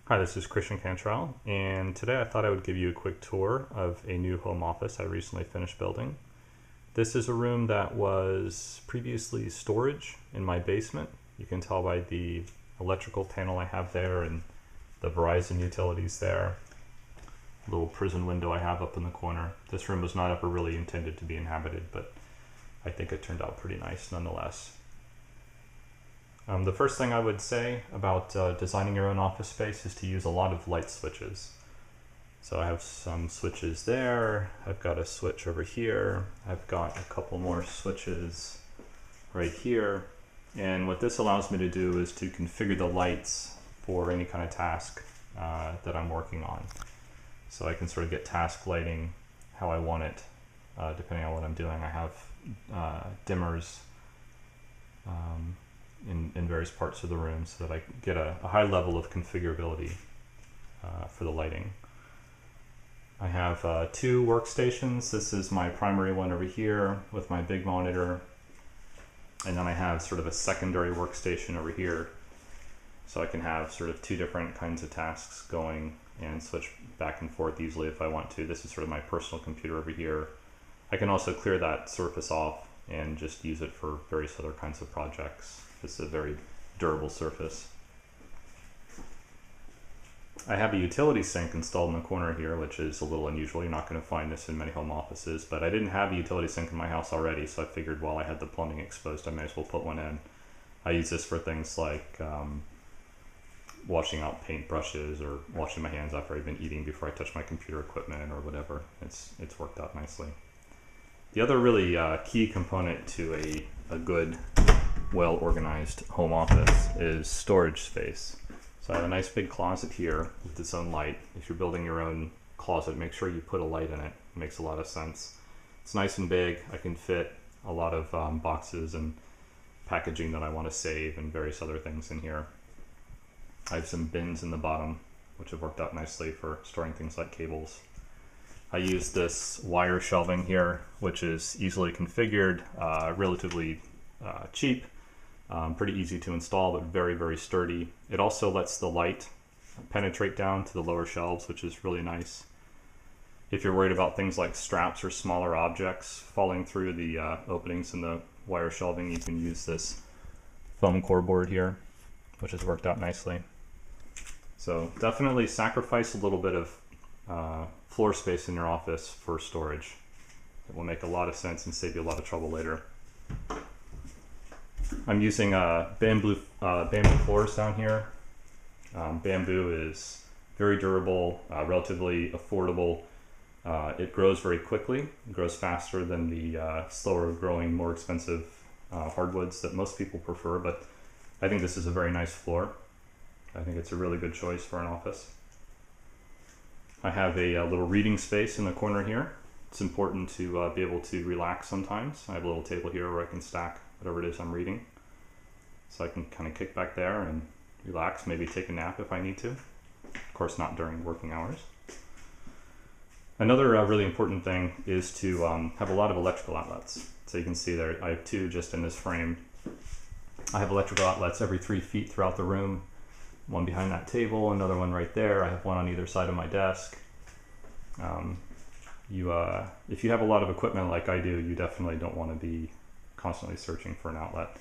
Hi, this is Christian Cantrell, and today I thought I would give you a quick tour of a new home office I recently finished building. This is a room that was previously storage in my basement. You can tell by the electrical panel I have there and the Verizon utilities there. Little prison window I have up in the corner. This room was not ever really intended to be inhabited, but I think it turned out pretty nice nonetheless. The first thing I would say about designing your own office space is to use a lot of light switches. So I have some switches there, I've got a switch over here, I've got a couple more switches right here. And what this allows me to do is to configure the lights for any kind of task that I'm working on. So I can sort of get task lighting how I want it, depending on what I'm doing. I have dimmers in various parts of the room so that I get a high level of configurability for the lighting. I have two workstations. This is my primary one over here with my big monitor, and then I have sort of a secondary workstation over here, so I can have sort of two different kinds of tasks going and switch back and forth easily if I want to. This is sort of my personal computer over here. I can also clear that surface off and just use it for various other kinds of projects. It's a very durable surface. I have a utility sink installed in the corner here, which is a little unusual. You're not going to find this in many home offices, but I didn't have a utility sink in my house already, so I figured while I had the plumbing exposed, I may as well put one in. I use this for things like washing out paint brushes or washing my hands after I've been eating before I touch my computer equipment or whatever. It's worked out nicely. The other really key component to a good, well-organized home office is storage space. So I have a nice big closet here with its own light. If you're building your own closet, make sure you put a light in it. It makes a lot of sense. It's nice and big. I can fit a lot of boxes and packaging that I want to save and various other things in here. I have some bins in the bottom, which have worked out nicely for storing things like cables. I use this wire shelving here, which is easily configured, relatively cheap, pretty easy to install, but very, very sturdy. It also lets the light penetrate down to the lower shelves, which is really nice. If you're worried about things like straps or smaller objects falling through the openings in the wire shelving, you can use this foam core board here, which has worked out nicely. So definitely sacrifice a little bit of floor space in your office for storage. It will make a lot of sense and save you a lot of trouble later. I'm using bamboo floors down here. Bamboo is very durable, relatively affordable. It grows very quickly. It grows faster than the slower growing, more expensive hardwoods that most people prefer, but I think this is a very nice floor. I think it's a really good choice for an office. I have a little reading space in the corner here. It's important to be able to relax sometimes. I have a little table here where I can stack whatever it is I'm reading. So I can kind of kick back there and relax, maybe take a nap if I need to. Of course, not during working hours. Another really important thing is to have a lot of electrical outlets. So you can see there, I have two just in this frame. I have electrical outlets every 3 feet throughout the room. One behind that table, another one right there. I have one on either side of my desk. If you have a lot of equipment like I do, you definitely don't want to be constantly searching for an outlet.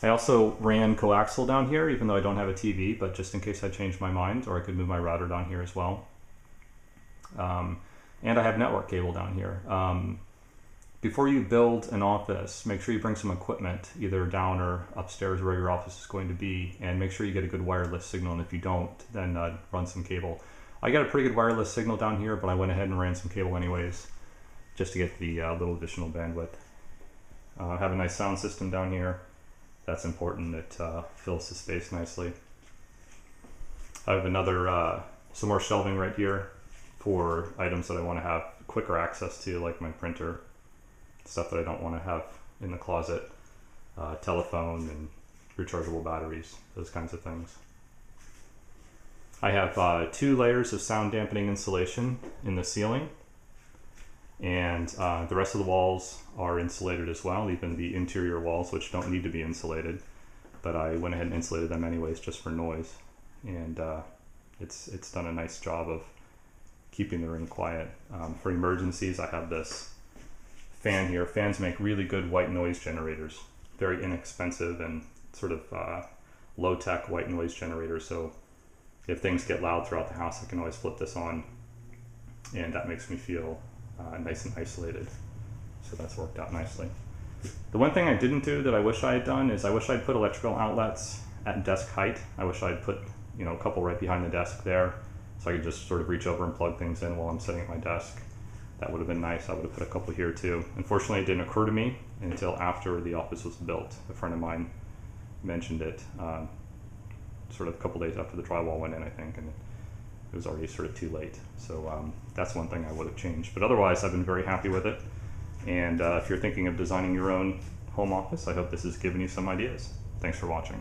I also ran coaxial down here, even though I don't have a TV, but just in case I change my mind, or I could move my router down here as well. And I have network cable down here. Before you build an office, make sure you bring some equipment either down or upstairs where your office is going to be, and make sure you get a good wireless signal, and if you don't, then run some cable. I got a pretty good wireless signal down here, but I went ahead and ran some cable anyways, just to get the little additional bandwidth. I have a nice sound system down here. That's important. It fills the space nicely. I have some more shelving right here for items that I want to have quicker access to, like my printer, stuff that I don't want to have in the closet, telephone and rechargeable batteries, those kinds of things. I have 2 layers of sound dampening insulation in the ceiling, and the rest of the walls are insulated as well, even the interior walls, which don't need to be insulated, but I went ahead and insulated them anyways just for noise. And it's done a nice job of keeping the room quiet. For emergencies, I have this fan here. Fans make really good white noise generators, very inexpensive and sort of low-tech white noise generators. So if things get loud throughout the house, I can always flip this on, and that makes me feel nice and isolated. So that's worked out nicely. The one thing I didn't do that I wish I had done is I wish I'd put electrical outlets at desk height. I wish I'd put, you know, a couple right behind the desk there, so I could just sort of reach over and plug things in while I'm sitting at my desk. That would have been nice. I would have put a couple here too. Unfortunately, it didn't occur to me until after the office was built. A friend of mine mentioned it sort of a couple days after the drywall went in, I think, and it was already sort of too late. So that's one thing I would have changed. But otherwise, I've been very happy with it. And if you're thinking of designing your own home office, I hope this has given you some ideas. Thanks for watching.